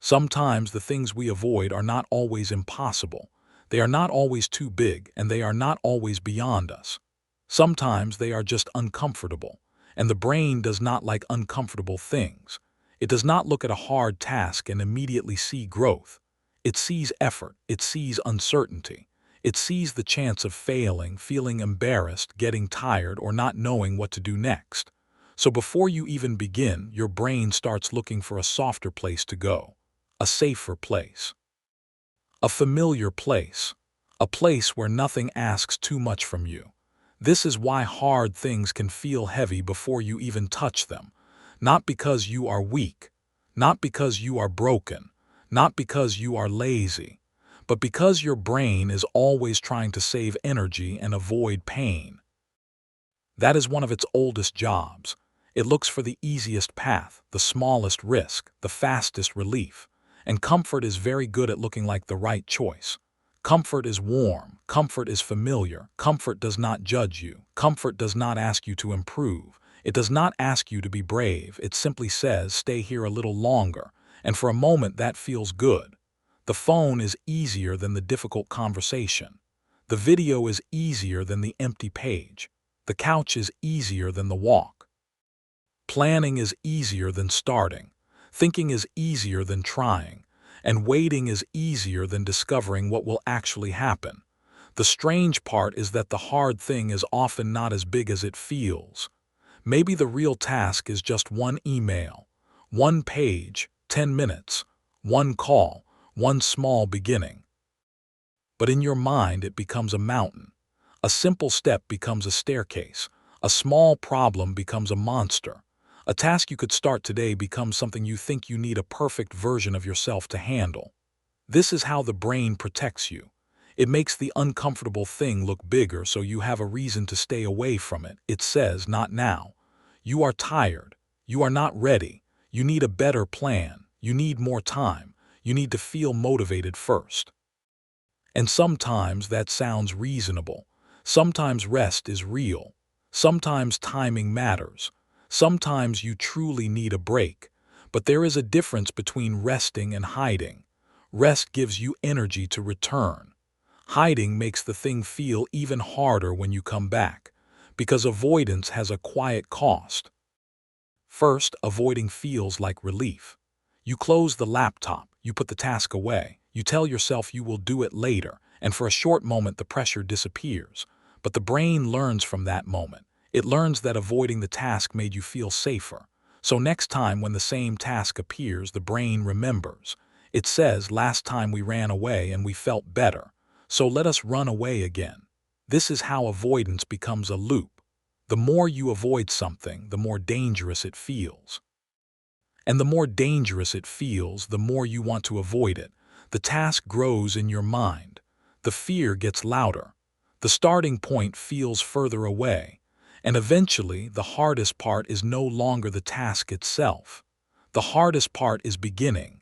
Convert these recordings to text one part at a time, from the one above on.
Sometimes the things we avoid are not always impossible. They are not always too big, and they are not always beyond us. Sometimes they are just uncomfortable, and the brain does not like uncomfortable things. It does not look at a hard task and immediately see growth. It sees effort, it sees uncertainty. It sees the chance of failing, feeling embarrassed, getting tired, or not knowing what to do next. So before you even begin, your brain starts looking for a softer place to go, a safer place, a familiar place, a place where nothing asks too much from you. This is why hard things can feel heavy before you even touch them. Not because you are weak, not because you are broken, not because you are lazy, but because your brain is always trying to save energy and avoid pain. That is one of its oldest jobs. It looks for the easiest path, the smallest risk, the fastest relief. And comfort is very good at looking like the right choice. Comfort is warm, comfort is familiar, comfort does not judge you, comfort does not ask you to improve, it does not ask you to be brave, it simply says stay here a little longer, and for a moment that feels good. The phone is easier than the difficult conversation. The video is easier than the empty page. The couch is easier than the walk. Planning is easier than starting. Thinking is easier than trying. And waiting is easier than discovering what will actually happen. The strange part is that the hard thing is often not as big as it feels. Maybe the real task is just one email, one page, 10 minutes, one call, one small beginning. But in your mind it becomes a mountain. A simple step becomes a staircase. A small problem becomes a monster. A task you could start today becomes something you think you need a perfect version of yourself to handle. This is how the brain protects you. It makes the uncomfortable thing look bigger so you have a reason to stay away from it. It says, not now. You are tired. You are not ready. You need a better plan. You need more time. You need to feel motivated first. And sometimes that sounds reasonable. Sometimes rest is real. Sometimes timing matters. Sometimes you truly need a break. But there is a difference between resting and hiding. Rest gives you energy to return. Hiding makes the thing feel even harder when you come back, because avoidance has a quiet cost. First, avoiding feels like relief. You close the laptop, you put the task away, you tell yourself you will do it later, and for a short moment the pressure disappears. But the brain learns from that moment. It learns that avoiding the task made you feel safer. So next time when the same task appears, the brain remembers. It says, last time we ran away and we felt better, so let us run away again. This is how avoidance becomes a loop. The more you avoid something, the more dangerous it feels. And the more dangerous it feels, the more you want to avoid it. The task grows in your mind. The fear gets louder. The starting point feels further away. And eventually, the hardest part is no longer the task itself. The hardest part is beginning.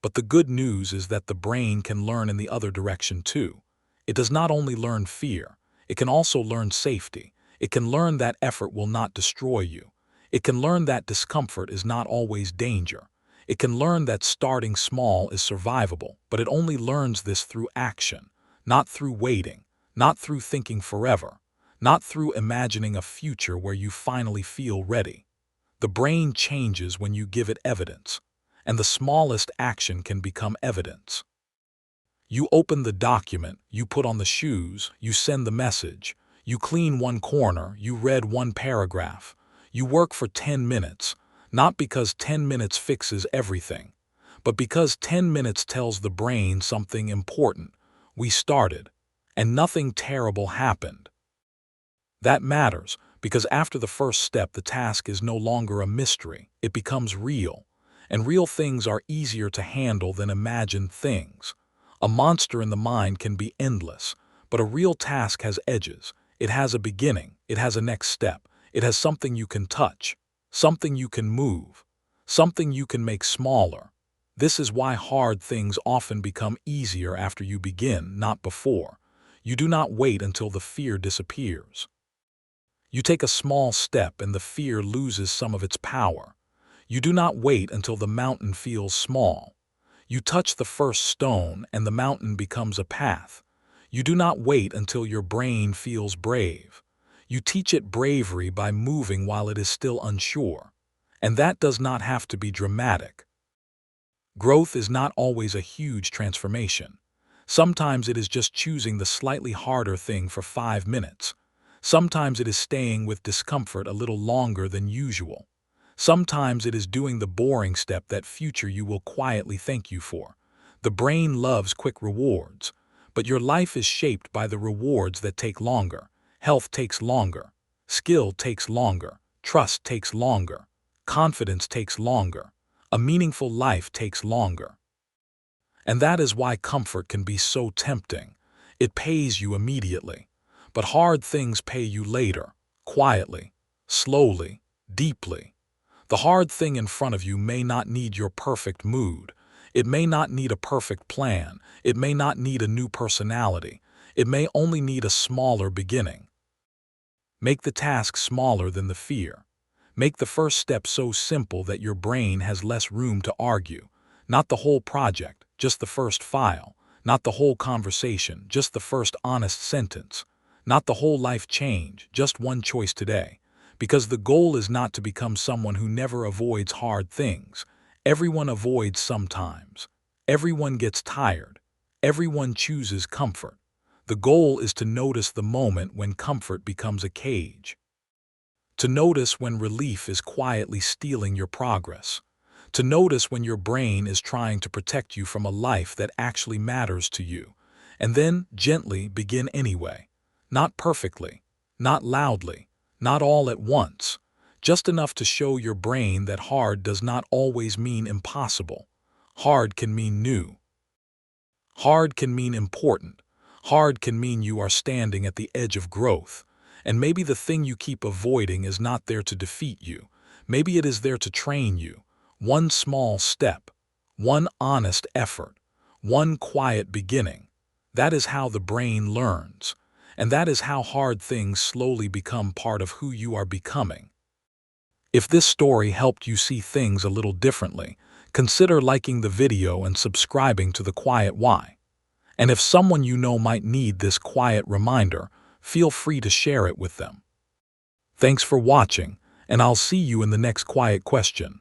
But the good news is that the brain can learn in the other direction too. It does not only learn fear, it can also learn safety. It can learn that effort will not destroy you. It can learn that discomfort is not always danger. It can learn that starting small is survivable, but it only learns this through action, not through waiting, not through thinking forever, not through imagining a future where you finally feel ready. The brain changes when you give it evidence, and the smallest action can become evidence. You open the document, you put on the shoes, you send the message, you clean one corner, you read one paragraph, you work for 10 minutes, not because 10 minutes fixes everything, but because 10 minutes tells the brain something important. We started, and nothing terrible happened. That matters, because after the first step, the task is no longer a mystery. It becomes real, and real things are easier to handle than imagined things. A monster in the mind can be endless, but a real task has edges. It has a beginning, it has a next step, it has something you can touch, something you can move, something you can make smaller. This is why hard things often become easier after you begin, not before. You do not wait until the fear disappears. You take a small step and the fear loses some of its power. You do not wait until the mountain feels small. You touch the first stone and the mountain becomes a path. You do not wait until your brain feels brave. You teach it bravery by moving while it is still unsure. And that does not have to be dramatic. Growth is not always a huge transformation. Sometimes it is just choosing the slightly harder thing for 5 minutes. Sometimes it is staying with discomfort a little longer than usual. Sometimes it is doing the boring step that future you will quietly thank you for. The brain loves quick rewards, but your life is shaped by the rewards that take longer. Health takes longer. Skill takes longer. Trust takes longer. Confidence takes longer. A meaningful life takes longer. And that is why comfort can be so tempting. It pays you immediately. But hard things pay you later, quietly, slowly, deeply. The hard thing in front of you may not need your perfect mood. It may not need a perfect plan. It may not need a new personality. It may only need a smaller beginning. Make the task smaller than the fear. Make the first step so simple that your brain has less room to argue. Not the whole project, just the first file. Not the whole conversation, just the first honest sentence. Not the whole life change, just one choice today. Because the goal is not to become someone who never avoids hard things. Everyone avoids sometimes. Everyone gets tired. Everyone chooses comfort. The goal is to notice the moment when comfort becomes a cage. To notice when relief is quietly stealing your progress. To notice when your brain is trying to protect you from a life that actually matters to you. And then gently begin anyway. Not perfectly, not loudly, not all at once. Just enough to show your brain that hard does not always mean impossible. Hard can mean new. Hard can mean important. Hard can mean you are standing at the edge of growth. And maybe the thing you keep avoiding is not there to defeat you. Maybe it is there to train you. One small step, one honest effort, one quiet beginning. That is how the brain learns. And that is how hard things slowly become part of who you are becoming. If this story helped you see things a little differently, consider liking the video and subscribing to The Quiet Why. And if someone you know might need this quiet reminder, feel free to share it with them. Thanks for watching, and I'll see you in the next quiet question.